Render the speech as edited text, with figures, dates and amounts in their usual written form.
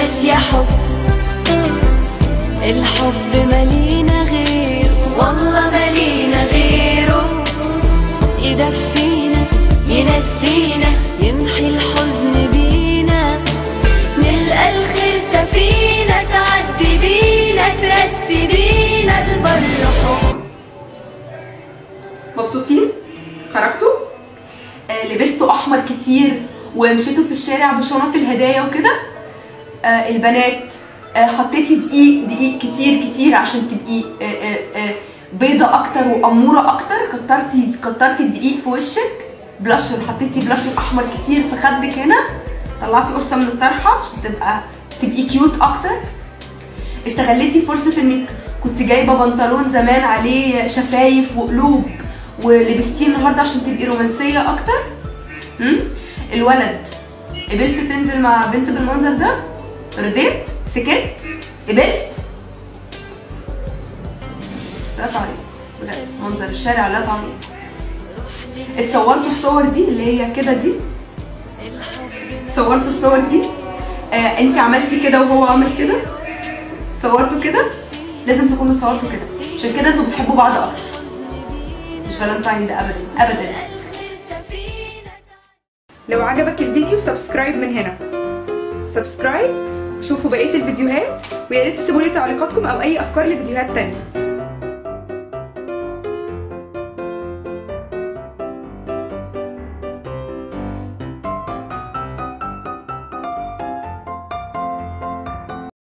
ناس يا حب، الحب مالينا غيره، والله مالينا غيره، يدفينا ينسينا يمحي الحزن بينا، نلقى الخير سفينة تعدي بينا ترسي بينا البر حب. مبسوطين؟ خرجتوا؟ لبستوا احمر كتير ومشيتوا في الشارع بشنط الهدايا وكده؟ البنات حطيتي دقيق كتير عشان تبقي بيضة اكتر وامورة اكتر، كترتي الدقيق في وشك، بلاشر حطيتي بلاشر احمر كتير في خدك هنا، طلعتي قصة من الطرحة عشان تبقي كيوت اكتر. استغليتي فرصة انك كنت جايبة بنطلون زمان عليه شفايف وقلوب ولبستيه النهارده عشان تبقي رومانسية اكتر. الولد قبلت تنزل مع بنت بالمنظر ده؟ رضيت؟ سكت؟ قبلت؟ لا تعليق بجد، منظر الشارع لا تعليق. اتصورتوا الصور دي اللي هي كده دي؟ صورتوا الصور دي؟ انتي عملتي كده وهو عمل كده؟ صورتوا كده؟ لازم تكونوا صورتوا كده، عشان كده انتوا بتحبوا بعض اكتر. مش فالنتاين ده ابدا ابدا. لو عجبك الفيديو سبسكرايب من هنا، سبسكرايب وشوفوا بقيه الفيديوهات، ويا ريت تسيبوا لي تعليقاتكم او اي افكار لفيديوهات تانية.